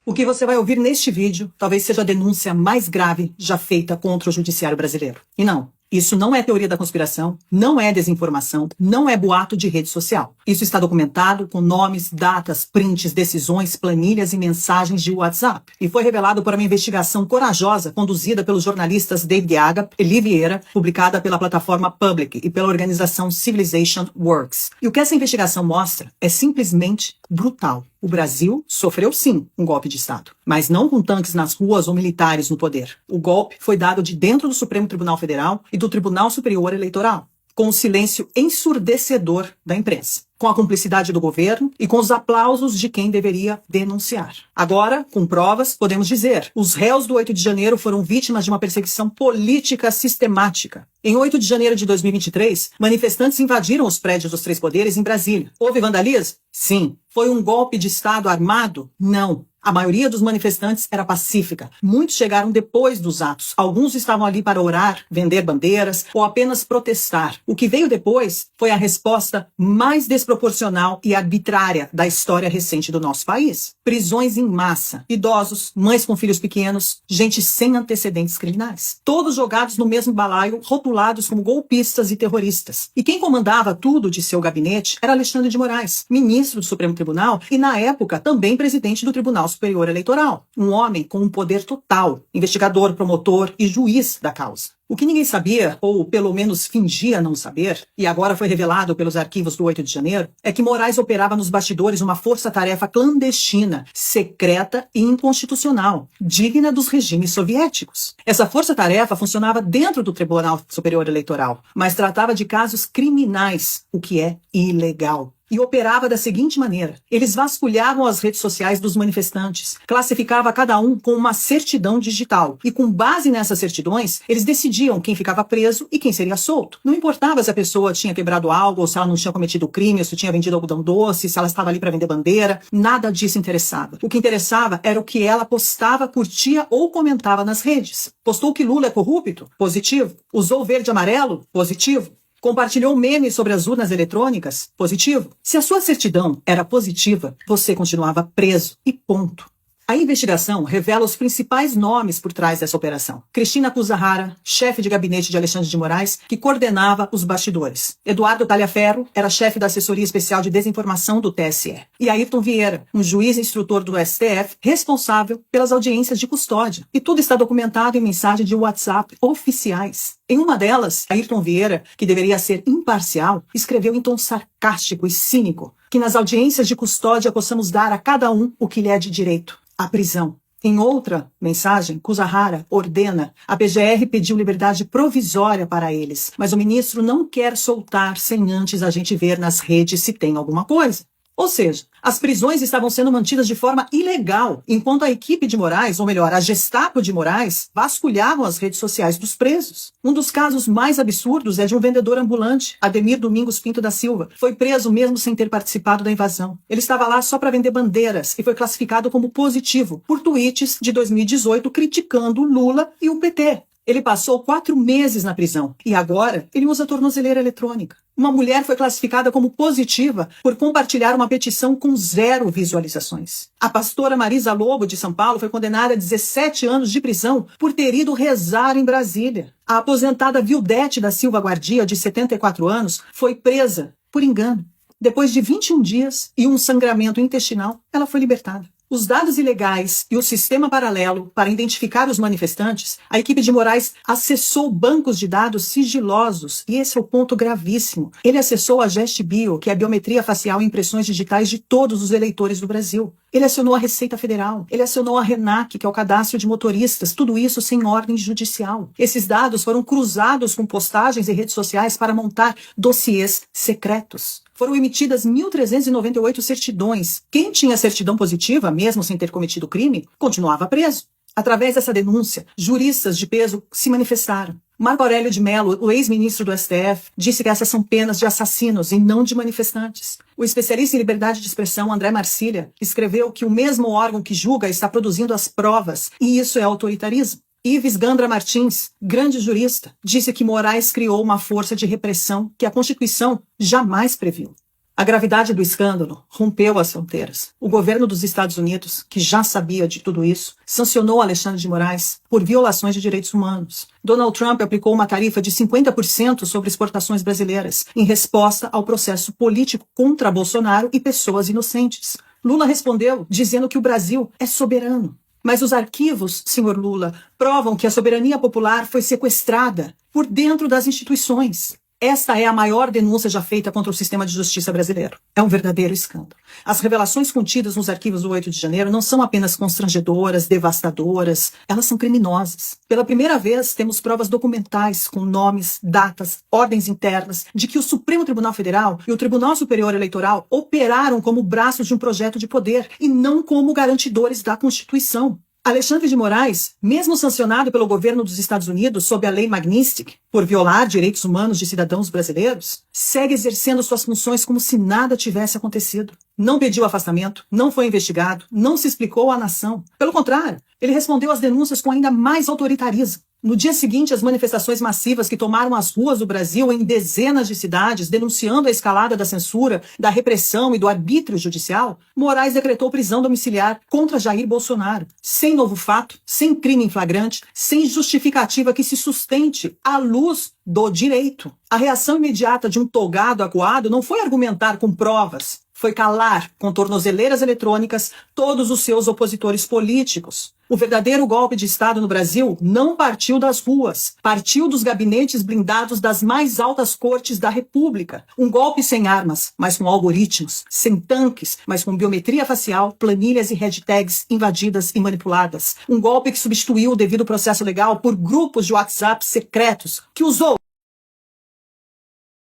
O que você vai ouvir neste vídeo talvez seja a denúncia mais grave já feita contra o judiciário brasileiro. E não, isso não é teoria da conspiração, não é desinformação, não é boato de rede social. Isso está documentado com nomes, datas, prints, decisões, planilhas e mensagens de WhatsApp. E foi revelado por uma investigação corajosa conduzida pelos jornalistas David Aga e Lee Vieira, publicada pela plataforma Public e pela organização Civilization Works. E o que essa investigação mostra é simplesmente brutal. O Brasil sofreu sim um golpe de Estado, mas não com tanques nas ruas ou militares no poder. O golpe foi dado de dentro do Supremo Tribunal Federal e do Tribunal Superior Eleitoral, com o silêncio ensurdecedor da imprensa, com a cumplicidade do governo e com os aplausos de quem deveria denunciar. Agora, com provas, podemos dizer, os réus do 8 de janeiro foram vítimas de uma perseguição política sistemática. Em 8 de janeiro de 2023, manifestantes invadiram os prédios dos três poderes em Brasília. Houve vandalismo? Sim. Foi um golpe de Estado armado? Não. A maioria dos manifestantes era pacífica. Muitos chegaram depois dos atos. Alguns estavam ali para orar, vender bandeiras ou apenas protestar. O que veio depois foi a resposta mais desproporcional e arbitrária da história recente do nosso país. Prisões em massa, idosos, mães com filhos pequenos, gente sem antecedentes criminais. Todos jogados no mesmo balaio, rotulados como golpistas e terroristas. E quem comandava tudo de seu gabinete era Alexandre de Moraes, ministro do Supremo Tribunal e, na época, também presidente do Tribunal Superior Eleitoral. Um homem com um poder total, investigador, promotor e juiz da causa. O que ninguém sabia, ou pelo menos fingia não saber, e agora foi revelado pelos arquivos do 8 de janeiro, é que Moraes operava nos bastidores uma força-tarefa clandestina, secreta e inconstitucional, digna dos regimes soviéticos. Essa força-tarefa funcionava dentro do Tribunal Superior Eleitoral, mas tratava de casos criminais, o que é ilegal. E operava da seguinte maneira: eles vasculhavam as redes sociais dos manifestantes, classificava cada um com uma certidão digital, e com base nessas certidões, eles decidiam quem ficava preso e quem seria solto. Não importava se a pessoa tinha quebrado algo, ou se ela não tinha cometido crime, ou se tinha vendido algodão doce, se ela estava ali para vender bandeira, nada disso interessava. O que interessava era o que ela postava, curtia ou comentava nas redes. Postou que Lula é corrupto? Positivo. Usou verde e amarelo? Positivo. Compartilhou memes sobre as urnas eletrônicas? Positivo. Se a sua certidão era positiva, você continuava preso e ponto. A investigação revela os principais nomes por trás dessa operação. Cristina Kuzahara, chefe de gabinete de Alexandre de Moraes, que coordenava os bastidores. Eduardo Talhaferro era chefe da assessoria especial de desinformação do TSE. E Ayrton Vieira, um juiz instrutor do STF, responsável pelas audiências de custódia. E tudo está documentado em mensagens de WhatsApp oficiais. Em uma delas, Ayrton Vieira, que deveria ser imparcial, escreveu em tom sarcástico e cínico que nas audiências de custódia possamos dar a cada um o que lhe é de direito: a prisão. Em outra mensagem, Kuzahara ordena: a PGR pediu liberdade provisória para eles, mas o ministro não quer soltar sem antes a gente ver nas redes se tem alguma coisa. Ou seja, as prisões estavam sendo mantidas de forma ilegal, enquanto a equipe de Moraes, ou melhor, a Gestapo de Moraes, vasculhavam as redes sociais dos presos. Um dos casos mais absurdos é de um vendedor ambulante, Ademir Domingos Pinto da Silva. Foi preso mesmo sem ter participado da invasão. Ele estava lá só para vender bandeiras e foi classificado como positivo por tweets de 2018 criticando Lula e o PT. Ele passou 4 meses na prisão e agora ele usa tornozeleira eletrônica. Uma mulher foi classificada como positiva por compartilhar uma petição com 0 visualizações. A pastora Marisa Lobo, de São Paulo, foi condenada a 17 anos de prisão por ter ido rezar em Brasília. A aposentada Vildete da Silva Guardia, de 74 anos, foi presa por engano. Depois de 21 dias e um sangramento intestinal, ela foi libertada. Os dados ilegais e o sistema paralelo para identificar os manifestantes, a equipe de Moraes acessou bancos de dados sigilosos, e esse é o ponto gravíssimo. Ele acessou a GestBio, que é a biometria facial e impressões digitais de todos os eleitores do Brasil. Ele acionou a Receita Federal, ele acionou a RENAC, que é o cadastro de motoristas, tudo isso sem ordem judicial. Esses dados foram cruzados com postagens em redes sociais para montar dossiês secretos. Foram emitidas 1.398 certidões. Quem tinha certidão positiva, mesmo sem ter cometido crime, continuava preso. Através dessa denúncia, juristas de peso se manifestaram. Marco Aurélio de Mello, o ex-ministro do STF, disse que essas são penas de assassinos e não de manifestantes. O especialista em liberdade de expressão, André Marcília, escreveu que o mesmo órgão que julga está produzindo as provas, e isso é autoritarismo. Ives Gandra Martins, grande jurista, disse que Moraes criou uma força de repressão que a Constituição jamais previu. A gravidade do escândalo rompeu as fronteiras. O governo dos Estados Unidos, que já sabia de tudo isso, sancionou Alexandre de Moraes por violações de direitos humanos. Donald Trump aplicou uma tarifa de 50% sobre exportações brasileiras, em resposta ao processo político contra Bolsonaro e pessoas inocentes. Lula respondeu dizendo que o Brasil é soberano. Mas os arquivos, senhor Lula, provam que a soberania popular foi sequestrada por dentro das instituições. Esta é a maior denúncia já feita contra o sistema de justiça brasileiro. É um verdadeiro escândalo. As revelações contidas nos arquivos do 8 de janeiro não são apenas constrangedoras, devastadoras, elas são criminosas. Pela primeira vez, temos provas documentais com nomes, datas, ordens internas de que o Supremo Tribunal Federal e o Tribunal Superior Eleitoral operaram como braços de um projeto de poder e não como garantidores da Constituição. Alexandre de Moraes, mesmo sancionado pelo governo dos Estados Unidos sob a lei Magnitsky por violar direitos humanos de cidadãos brasileiros, segue exercendo suas funções como se nada tivesse acontecido. Não pediu afastamento, não foi investigado, não se explicou à nação. Pelo contrário, ele respondeu às denúncias com ainda mais autoritarismo. No dia seguinte, as manifestações massivas que tomaram as ruas do Brasil em dezenas de cidades, denunciando a escalada da censura, da repressão e do arbítrio judicial, Moraes decretou prisão domiciliar contra Jair Bolsonaro, sem novo fato, sem crime em flagrante, sem justificativa que se sustente à luz do direito. A reação imediata de um togado acuado não foi argumentar com provas, foi calar com tornozeleiras eletrônicas todos os seus opositores políticos. O verdadeiro golpe de Estado no Brasil não partiu das ruas, partiu dos gabinetes blindados das mais altas cortes da República. Um golpe sem armas, mas com algoritmos, sem tanques, mas com biometria facial, planilhas e hashtags invadidas e manipuladas. Um golpe que substituiu o devido processo legal por grupos de WhatsApp secretos, que usou